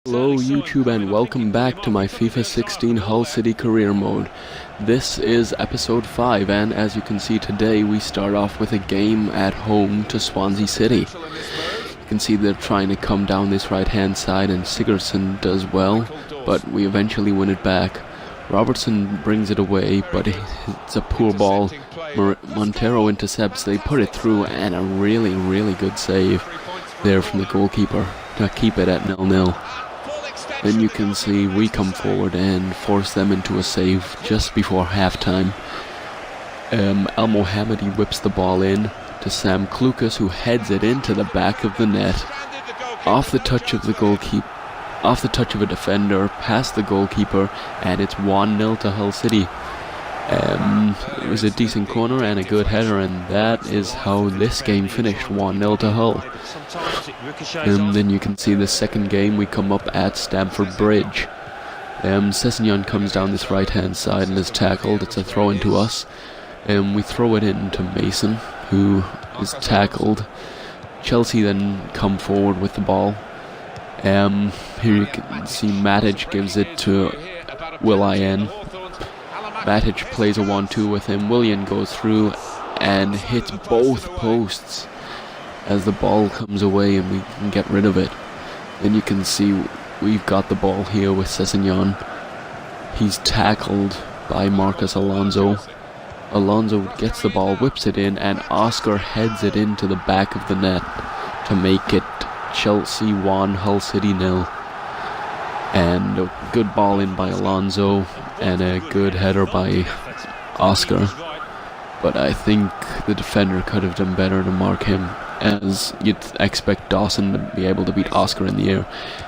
Hello YouTube and welcome back to my FIFA 16 Hull City career mode. This is episode 5 and as you can see today we start off with a game at home to Swansea City. You can see they're trying to come down this right hand side and Sigurdsson does well, but we eventually win it back. Robertson brings it away, but it's a poor ball. Montero intercepts, they put it through, and a really good save there from the goalkeeper to keep it at 0-0. Then you can see we come forward and force them into a save just before halftime. El Mohammadi whips the ball in to Sam Klukas, who heads it into the back of the net. Off the touch of the goalkeeper, off the touch of a defender, past the goalkeeper, and it's 1-0 to Hull City. It was a decent corner and a good header, and that is how this game finished, 1-0 to Hull. Then you can see the second game we come up at Stamford Bridge. Sessegnon comes down this right hand side and is tackled. It's a throw in to us. We throw it in to Mason, who is tackled. Chelsea then come forward with the ball. Here you can see Matic gives it to Willian. Matic plays a 1-2 with him. Willian goes through and hits both posts as the ball comes away and we can get rid of it. Then you can see we've got the ball here with Sessegnon. He's tackled by Marcos Alonso. Alonso gets the ball, whips it in, and Oscar heads it into the back of the net to make it Chelsea 1, Hull City 0. And a good ball in by Alonso and a good header by Oscar. But I think the defender could have done better to mark him, as you'd expect Dawson to be able to beat Oscar in the air.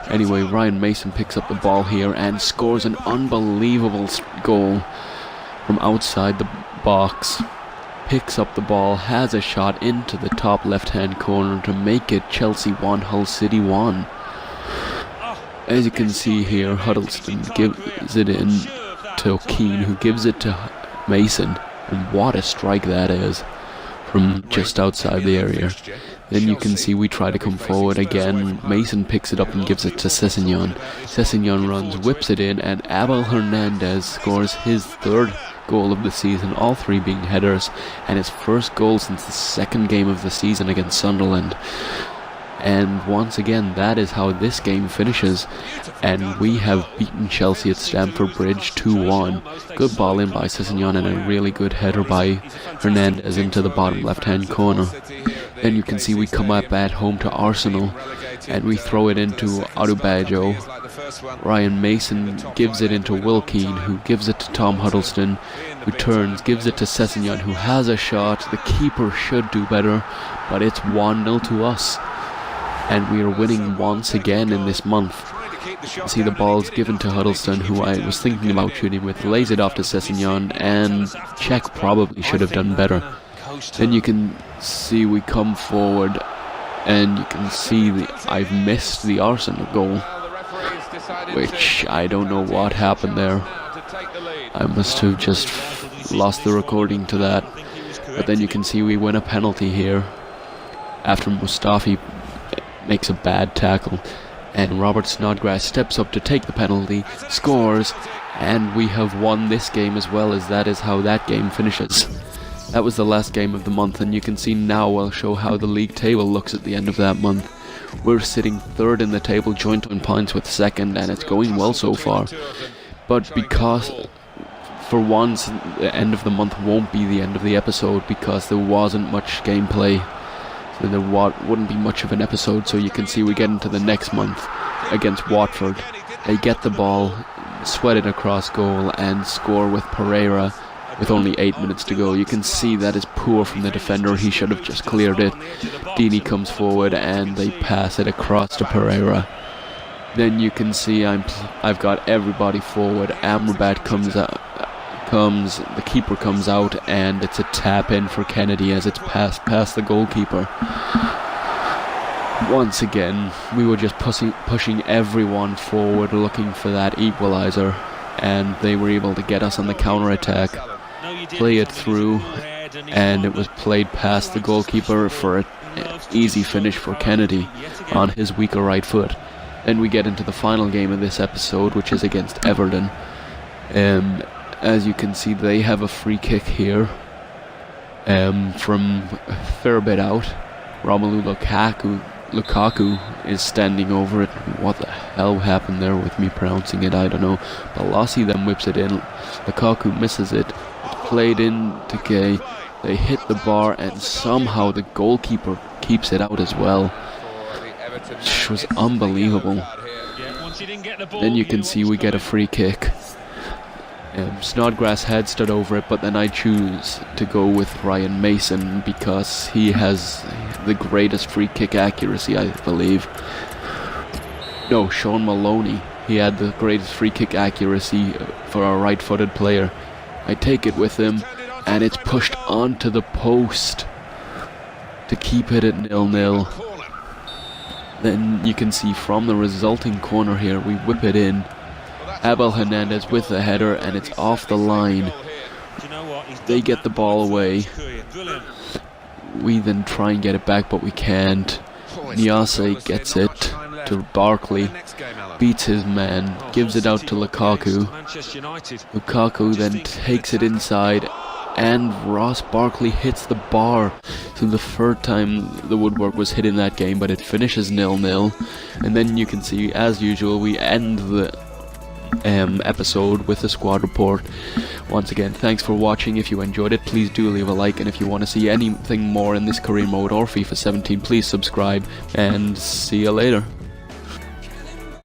Anyway, Ryan Mason picks up the ball here and scores an unbelievable goal from outside the box. Picks up the ball, has a shot into the top left-hand corner to make it Chelsea 1, Hull City 1. As you can see here, Huddleston gives it in to Keane, who gives it to Mason. And what a strike that is from just outside the area. Then you can see we try to come forward again. Mason picks it up and gives it to Sessegnon. Sessegnon runs, whips it in, and Abel Hernandez scores his third goal of the season, all three being headers, and his first goal since the second game of the season against Sunderland. And once again, that is how this game finishes, and we have beaten Chelsea at Stamford Bridge 2-1. Good ball in by Sessegnon and a really good header by Hernandez into the bottom left-hand corner. Then you can see we come up at home to Arsenal, and we throw it into Adebayo. Ryan Mason gives it into Will Keane, who gives it to Tom Huddleston, who turns, gives it to Sessegnon, who has a shot. The keeper should do better, but it's 1-0 to us. And we are winning once again in this month. See the ball's given to Huddleston, who I was thinking about shooting with, lays it off to Sessegnon, and Czech probably should have done better. Then you can see we come forward, and you can see I've missed the Arsenal goal, which I don't know what happened there. I must have just lost the recording to that. But then you can see we win a penalty here after Mustafi makes a bad tackle, and Robert Snodgrass steps up to take the penalty, scores, and we have won this game as well, as that is how that game finishes. That was the last game of the month, and you can see now I'll show how the league table looks at the end of that month. We're sitting third in the table, joint on points with second, and it's going well so far. But because for once the end of the month won't be the end of the episode, because there wasn't much gameplay. So there wouldn't be much of an episode, so you can see we get into the next month against Watford. They get the ball, sweat it across goal, and score with Pereira with only 8 minutes to go. You can see that is poor from the defender, he should have just cleared it. Deeney comes forward and they pass it across to Pereira. Then you can see I've got everybody forward. Amrabat the keeper comes out, and it's a tap in for Kennedy as it's passed past the goalkeeper. Once again, we were just pushing everyone forward looking for that equalizer, and they were able to get us on the counter-attack, play it through, and it was played past the goalkeeper for an easy finish for Kennedy on his weaker right foot. Then we get into the final game of this episode, which is against Everton. As you can see, they have a free kick here from a fair bit out. Romelu Lukaku is standing over it. What the hell happened there with me pronouncing it? I don't know. Balassi then whips it in. Lukaku misses it. It's played in to Gay. They hit the bar and somehow the goalkeeper keeps it out as well. Which was unbelievable. Then you can see we get a free kick. Snodgrass had stood over it, but then I choose to go with Ryan Mason because he has the greatest free kick accuracy, I believe. No, Sean Maloney. He had the greatest free kick accuracy for our right-footed player. I take it with him, and it's pushed onto the post to keep it at 0-0. Then you can see from the resulting corner here, we whip it in. Abel Hernandez with the header, and it's off the line. They get the ball away. We then try and get it back, but we can't. Niasse gets it to Barkley, beats his man, gives it out to Lukaku. Lukaku then takes it inside, and Ross Barkley hits the bar. So the third time the woodwork was hit in that game, but it finishes 0-0. And then you can see, as usual, we end the episode with the squad report. Once again, thanks for watching. If you enjoyed it, please do leave a like, and if you want to see anything more in this career mode or FIFA 17, please subscribe, and see you later.